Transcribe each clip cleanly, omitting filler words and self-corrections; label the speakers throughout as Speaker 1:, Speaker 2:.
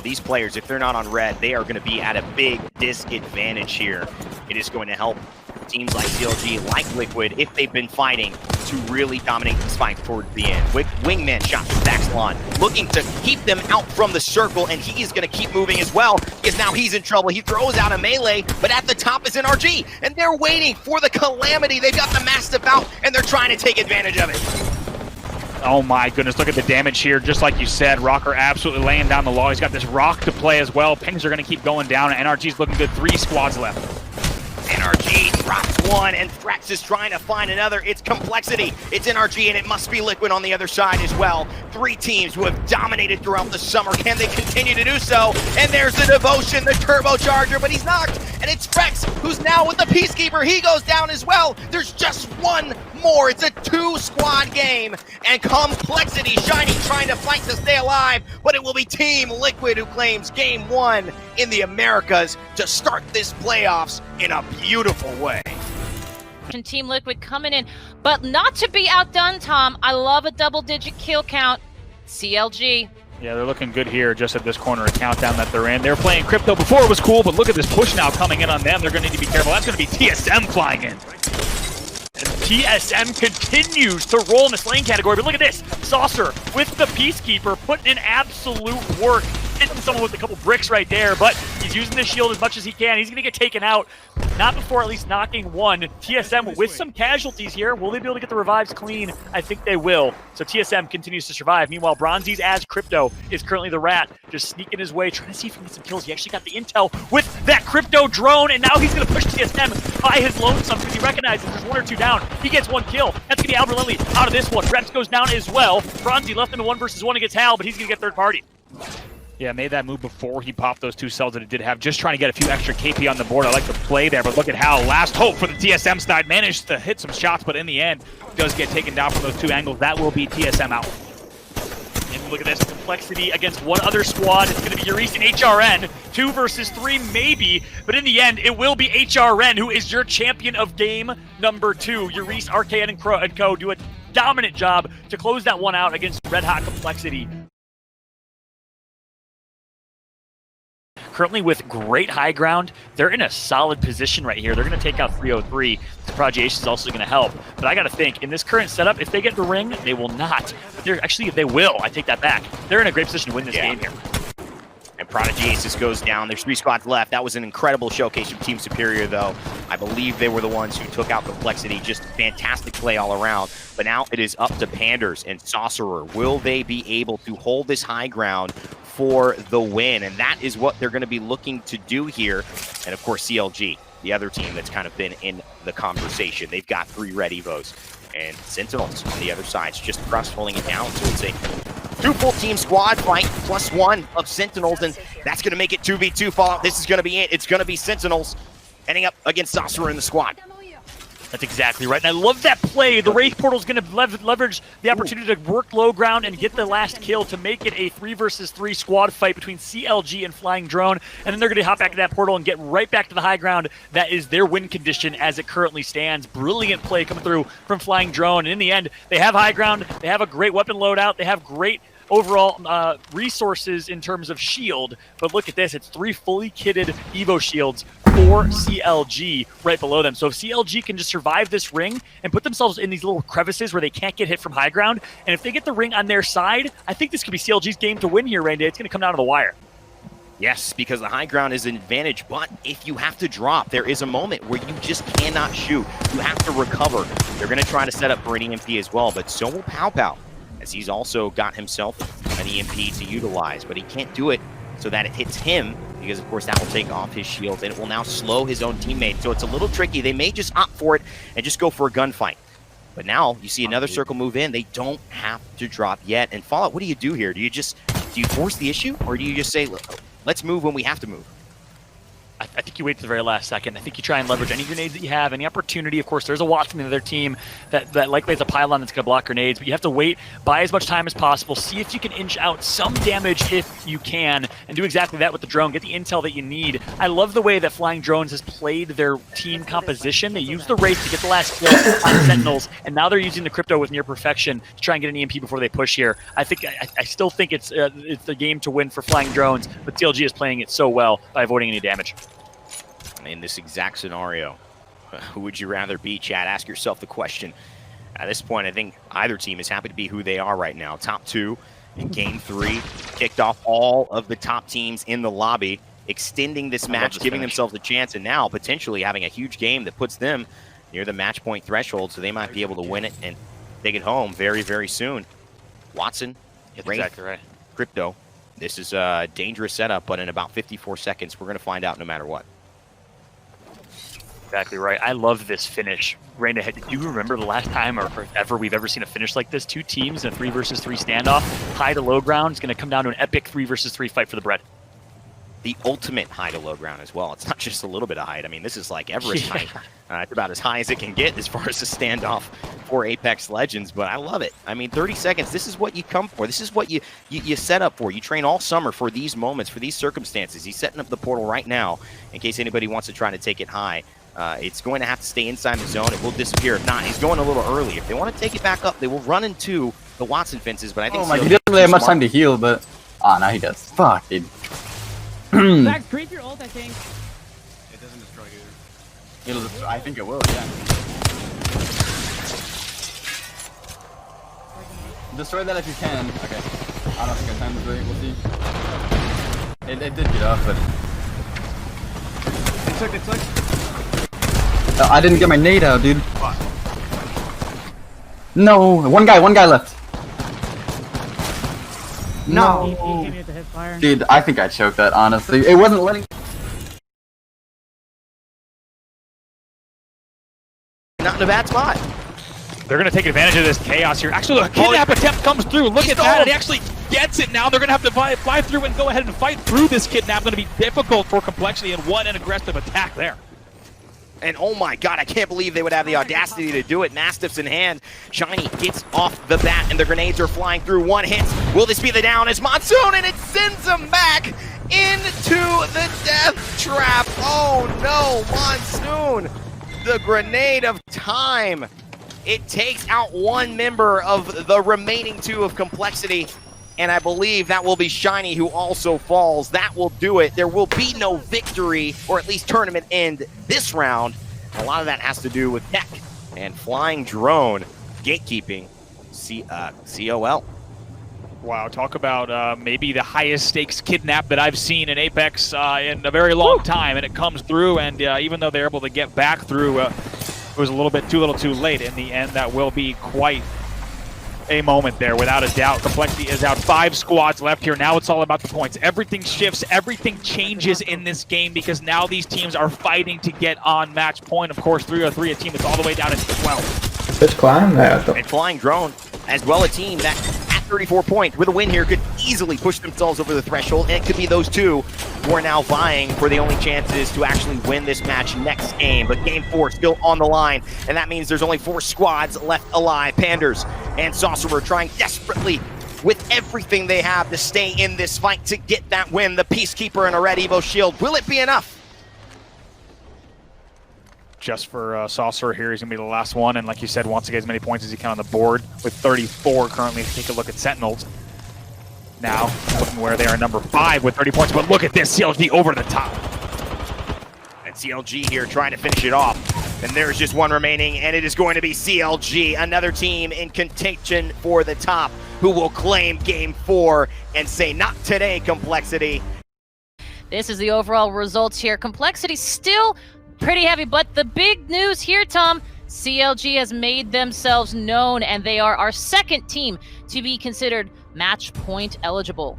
Speaker 1: these players, if they're not on red, they are going to be at a big disadvantage here. It is going to help teams like CLG, like Liquid, if they've been fighting, to really dominate this fight towards the end. Wingman shot from Daxlon, looking to keep them out from the circle, and he is going to keep moving as well, because now he's in trouble. He throws out a melee, but at the top is NRG, and they're waiting for the Calamity. They've got the Mastiff out, and they're trying to take advantage of it.
Speaker 2: Oh my goodness, look at the damage here. Just like you said, Rocker absolutely laying down the law. He's got this rock to play as well. Pings are going to keep going down, and NRG's looking good. 3 squads left.
Speaker 1: NRG drops one, and Threx is trying to find another. It's Complexity, it's NRG, and it must be Liquid on the other side as well. 3 teams who have dominated throughout the summer. Can they continue to do so? And there's the Devotion, the turbocharger, but he's knocked, and it's Threx who's now with the Peacekeeper. He goes down as well. There's just one more. It's a 2-squad game, and Complexity Shiny trying to fight to stay alive, but it will be Team Liquid who claims Game 1 in the Americas to start this playoffs in a beautiful way.
Speaker 3: Team Liquid coming in, but not to be outdone, Tom. I love a double-digit kill count. CLG.
Speaker 2: Yeah, they're looking good here just at this corner, a countdown that they're in. They're playing Crypto before it was cool, but look at this push now coming in on them. They're going to need to be careful. That's going to be TSM flying in. And TSM continues to roll in this lane category, but look at this. Saucer with the Peacekeeper putting in absolute work. Hitting someone with a couple bricks right there, but he's using the shield as much as he can. He's going to get taken out. Not before at least knocking one. TSM with some casualties here. Will they be able to get the revives clean? I think they will. So TSM continues to survive. Meanwhile, Bronzy's as Crypto is currently the rat, just sneaking his way, trying to see if he can get some kills. He actually got the intel with that Crypto drone, and now he's going to push TSM by his lonesome because he recognizes there's 1 or 2 down. He gets 1 kill. That's going to be Albert Lindley out of this one. Reps goes down as well. Bronzy left in the 1 versus 1 against Hal, but he's going to get third party. Yeah, made that move before he popped those 2 cells that it did have, just trying to get a few extra KP on the board. I like the play there, but look at how last hope for the TSM side managed to hit some shots, but in the end, does get taken down from those 2 angles. That will be TSM out. And look at this, Complexity against 1 other squad. It's going to be Urice and HRN. 2 versus 3 maybe, but in the end, it will be HRN who is your champion of game number 2. Urice, RKN, and Co do a dominant job to close that one out against Red Hot Complexity. Currently with great high ground, they're in a solid position right here. They're going to take out 303. Progiation is also going to help. But I got to think, in this current setup, if they get the ring, they will not. Actually, they will. I take that back. They're in a great position to win this game here.
Speaker 1: And Prodigy Aces goes down. There's 3 squads left. That was an incredible showcase from Team Superior, though. I believe they were the ones who took out Complexity. Just fantastic play all around. But now it is up to Panders and Sorcerer. Will they be able to hold this high ground for the win? And that is what they're going to be looking to do here. And of course, CLG, the other team that's kind of been in the conversation. They've got 3 red Evos. And Sentinels on the other side. It's just Crust holding it down. So it's a 2 full team squad fight plus 1 of Sentinels. And that's going to make it 2v2 Fallout. This is going to be it. It's going to be Sentinels ending up against Sorcerer in the squad.
Speaker 2: That's exactly right, and I love that play. The Wraith Portal is going to leverage the opportunity to work low ground and get the last kill to make it a 3 versus 3 squad fight between CLG and Flying Drone, and then they're going to hop back to that portal and get right back to the high ground. That is their win condition as it currently stands. Brilliant play coming through from Flying Drone, and in the end, they have high ground, they have a great weapon loadout, they have great overall resources in terms of shield, but look at this, it's 3 fully kitted Evo shields for CLG right below them. So if CLG can just survive this ring and put themselves in these little crevices where they can't get hit from high ground, and if they get the ring on their side, I think this could be CLG's game to win here, Randy. It's going to come down to the wire.
Speaker 1: Yes, because the high ground is an advantage, but if you have to drop, there is a moment where you just cannot shoot. You have to recover. They're going to try to set up for an EMP as well, but so will Pow Pow, as he's also got himself an EMP to utilize, but he can't do it so that it hits him, because of course that will take off his shield, and it will now slow his own teammate. So it's a little tricky. They may just opt for it and just go for a gunfight. But now you see another circle move in. They don't have to drop yet. And Fallout, what do you do here? Do you force the issue, or do you just say, let's move when we have to move?
Speaker 2: I think you wait to the very last second. I think you try and leverage any grenades that you have, any opportunity. Of course, there's a watch from the other team that likely has a pylon that's going to block grenades, but you have to wait, buy as much time as possible, see if you can inch out some damage if you can, and do exactly that with the drone. Get the intel that you need. I love the way that Flying Drones has played their team composition. They used the Wraith to get the last kill on Sentinels, and now they're using the Crypto with near perfection to try and get an EMP before they push here. I still think it's the game to win for Flying Drones, but TLG is playing it so well by avoiding any damage.
Speaker 1: In this exact scenario, who would you rather be, Chad? Ask yourself the question. At this point, I think either team is happy to be who they are right now. Top 2 in Game 3, kicked off all of the top teams in the lobby, extending this match, giving themselves a chance, and now potentially having a huge game that puts them near the match point threshold, so they might be able to win it and take it home very, very soon. Watson,
Speaker 2: Exactly right.
Speaker 1: Crypto. This is a dangerous setup, but in about 54 seconds, we're going to find out no matter what.
Speaker 2: Exactly right. I love this finish. Rain ahead. Do you remember the last time or ever we've ever seen a finish like this? 2 teams in a 3 versus 3 standoff. High to low ground. It's going to come down to an epic 3 versus 3 fight for the bread.
Speaker 1: The ultimate high to low ground as well. It's not just a little bit of height. I mean, this is like Everest height. It's about as high as it can get as far as the standoff for Apex Legends, but I love it. I mean, 30 seconds, this is what you come for. This is what you set up for. You train all summer for these moments, for these circumstances. He's setting up the portal right now in case anybody wants to try to take it high. It's going to have to stay inside the zone. It will disappear. If not, he's going a little early. If they want to take it back up, they will run into the Watson fences, but I think...
Speaker 4: Oh my, he doesn't really have much time to heal, but... Ah, now he does. Fuck, dude.
Speaker 5: Zach, creep your ult, I think.
Speaker 4: It doesn't destroy you. It'll destroy, I think it will, yeah. Destroy that if you can. Okay. I don't think I time to do it, we'll see. It did get off, but... It took. I didn't get my nade out, dude. No, one guy left. No.
Speaker 5: He came here to hit fire.
Speaker 4: Dude, I think I choked that, honestly. It wasn't letting...
Speaker 1: Not in a bad spot.
Speaker 2: They're going to take advantage of this chaos here. Actually, the kidnap attempt comes through. Look at that. And he actually gets it now. They're going to have to fly through and go ahead and fight through this kidnap. Going to be difficult for Complexity and an aggressive attack there.
Speaker 1: And oh my god, I can't believe they would have the audacity to do it. Mastiffs in hand. Shiny gets off the bat, and the grenades are flying through. One hit. Will this be the down? It's Monsoon, and it sends him back into the death trap. Oh no, Monsoon. The grenade of time. It takes out one member of the remaining 2 of Complexity. And I believe that will be Shiny, who also falls. That will do it. There will be no victory, or at least tournament end this round. A lot of that has to do with tech and Flying Drone gatekeeping COL.
Speaker 2: Wow, talk about maybe the highest stakes kidnap that I've seen in Apex in a very long time. And it comes through, and even though they're able to get back through, it was a little too late. In the end, that will be quite a moment there, without a doubt. Complexity is out. 5 squads left here. Now it's all about the points. Everything shifts. Everything changes in this game because now these teams are fighting to get on match point. Of course, 3-0-3, a team that's all the way down at 12.
Speaker 6: Which climb that?
Speaker 1: And Flying Drone, as well, a team that at 34 points with a win here could easily push themselves over the threshold, and it could be those 2 who are now vying for the only chances to actually win this match next game. But game 4 still on the line, and that means there's only 4 squads left alive. Panders and Sorcerer trying desperately with everything they have to stay in this fight to get that win. The Peacekeeper and a red Evo shield. Will it be enough?
Speaker 2: Just for Saucer here, he's going to be the last one, and like you said, wants to get as many points as he can on the board with 34 currently. Take a look at Sentinels. Now, looking where they are, number 5 with 30 points, but look at this, CLG over the top.
Speaker 1: And CLG here trying to finish it off. And there's just one remaining, and it is going to be CLG, another team in contention for the top, who will claim game 4 and say, not today, Complexity.
Speaker 3: This is the overall results here. Complexity still pretty heavy, but the big news here, Tom, CLG has made themselves known, and they are our 2nd team to be considered match point eligible.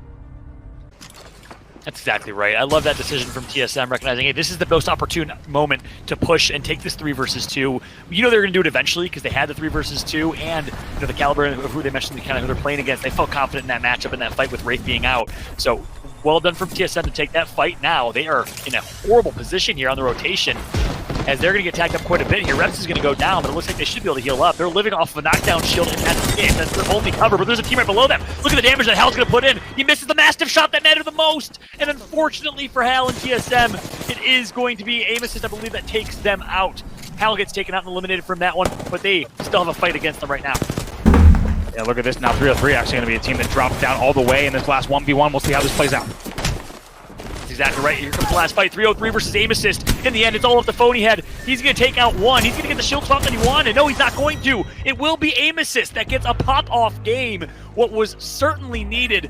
Speaker 2: That's exactly right. I love that decision from TSM, recognizing, hey, this is the most opportune moment to push and take this 3 versus 2. You know they're going to do it eventually because they had the 3 versus 2, and you know, the caliber of who they mentioned, the kind of who they're playing against. They felt confident in that matchup, in that fight with Wraith being out. So Well done from TSM to take that fight now. They are in a horrible position here on the rotation, as they're going to get tagged up quite a bit here. Reps is going to go down, but it looks like they should be able to heal up. They're living off of a knockdown shield, and that's it. That's their only cover, but there's a team right below them. Look at the damage that Hal's going to put in. He misses the massive shot that mattered the most, and unfortunately for Hal and TSM, it is going to be aim assist, I believe, that takes them out. Hal gets taken out and eliminated from that one, but they still have a fight against them right now. Yeah, look at this now. 3-3 actually going to be a team that drops down all the way in this last 1v1. We'll see how this plays out. That's exactly right. Here comes the last fight. 3-0-3 versus aim assist. In the end, it's all up the phony head. He's going to take out one. He's going to get the shield swap that he wanted. No, he's not going to. It will be aim assist that gets a pop-off game. What was certainly needed.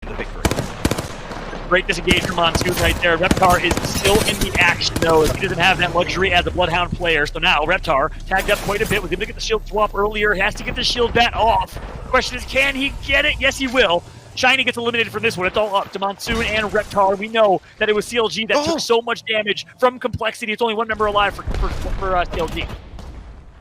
Speaker 2: The victory. Great disengage from Monsoon right there. Reptar is still in the action, though, as he doesn't have that luxury as a Bloodhound player. So now Reptar tagged up quite a bit. Was able to get the shield swap earlier. Has to get the shield bat off. Question is, can he get it? Yes, he will. Shiny gets eliminated from this one. It's all up to Monsoon and Reptar. We know that it was CLG that took so much damage from Complexity. It's only one member alive for CLG.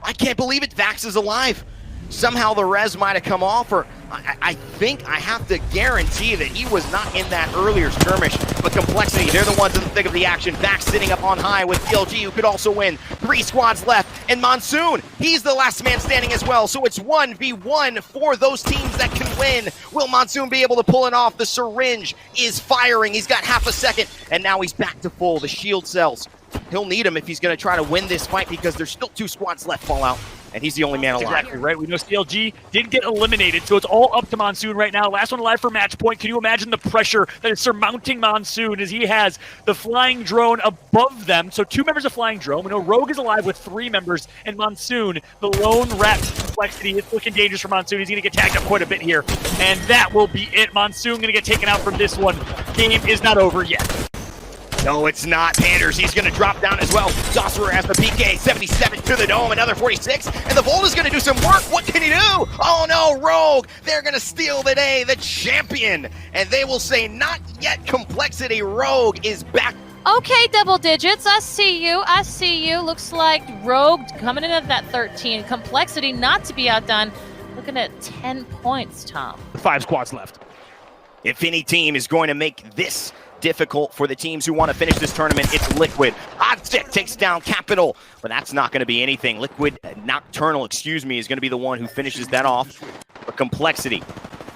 Speaker 1: I can't believe it. Vax is alive. Somehow the res might have come off, or I think I have to guarantee that he was not in that earlier skirmish. But Complexity, they're the ones in the thick of the action. Vax sitting up on high with CLG, who could also win. 3 squads left, and Monsoon, he's the last man standing as well. So it's 1v1 for those teams that can win. Will Monsoon be able to pull it off? The syringe is firing. He's got half a second, and now he's back to full. The shield cells, he'll need them if he's going to try to win this fight, because there's still 2 squads left, Fallout. And he's the only man alive.
Speaker 2: Exactly right. We know CLG did get eliminated, so it's all up to Monsoon right now. Last one alive for match point. Can you imagine the pressure that is surmounting Monsoon as he has the flying drone above them? So 2 members of flying drone. We know Rogue is alive with 3 members, and Monsoon, the lone rat Complexity, is looking dangerous for Monsoon. He's going to get tagged up quite a bit here, and that will be it. Monsoon going to get taken out from this one. Game is not over yet.
Speaker 1: No, it's not. Panders, he's going to drop down as well. Saucerer has the PK, 77 to the dome, another 46, and the Volt is going to do some work. What can he do? Oh no, Rogue, they're going to steal the day, the champion, and they will say, not yet, Complexity. Rogue is back.
Speaker 3: Okay, double digits. I see you. I see you. Looks like Rogue coming in at that 13. Complexity not to be outdone. Looking at 10 points, Tom.
Speaker 2: 5 squads left.
Speaker 1: If any team is going to make this difficult for the teams who want to finish this tournament, it's Liquid. Hot Stick takes down Capital, but that's not going to be anything. Liquid, Nocturnal, is going to be the one who finishes that off. But Complexity,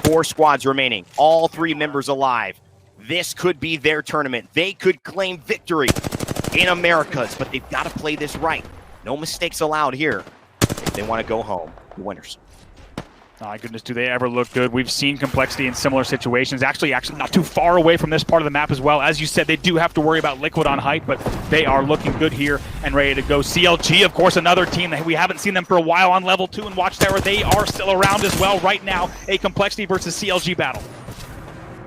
Speaker 1: 4 squads remaining, all 3 members alive. This could be their tournament. They could claim victory in Americas, but they've got to play this right. No mistakes allowed here if they want to go home the winners.
Speaker 2: My goodness, do they ever look good. We've seen Complexity in similar situations. Actually not too far away from this part of the map as well. As you said, they do have to worry about Liquid on height, but they are looking good here and ready to go. CLG, of course, another team that we haven't seen them for a while on level 2 and Watchtower. They are still around as well right now. A Complexity versus CLG battle.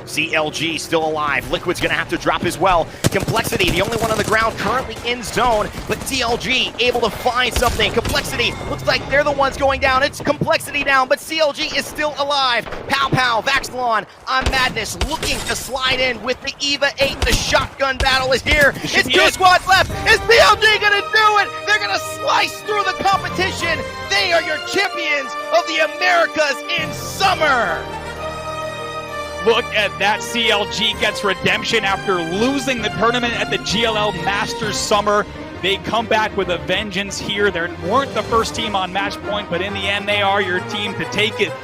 Speaker 1: CLG still alive. Liquid's going to have to drop as well. Complexity, the only one on the ground currently in zone, but CLG able to find something. Complexity looks like they're the ones going down. It's Complexity down, but CLG is still alive. Pow Pow, Vaxlon on Madness looking to slide in with the EVA 8. The shotgun battle is here. It's 2 squads left. Is CLG going to do it? They're going to slice through the competition. They are your champions of the Americas in summer.
Speaker 2: Look at that. CLG gets redemption after losing the tournament at the GLL Masters Summer. They come back with a vengeance here. They weren't the first team on match point, but in the end, they are your team to take it.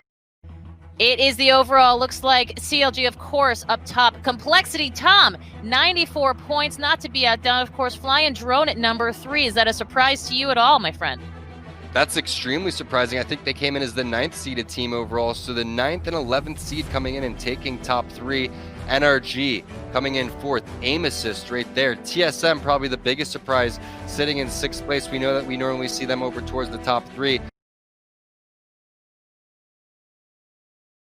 Speaker 3: It is the overall. Looks like CLG, of course, up top. Complexity, Tom, 94 points, not to be outdone. Of course, Flying Drone at number 3. Is that a surprise to you at all, my friend?
Speaker 6: That's extremely surprising. I think they came in as the 9th seeded team overall. So the 9th and 11th seed coming in and taking top 3. NRG coming in 4th. Aim assist right there. TSM probably the biggest surprise, sitting in 6th place. We know that we normally see them over towards the top 3.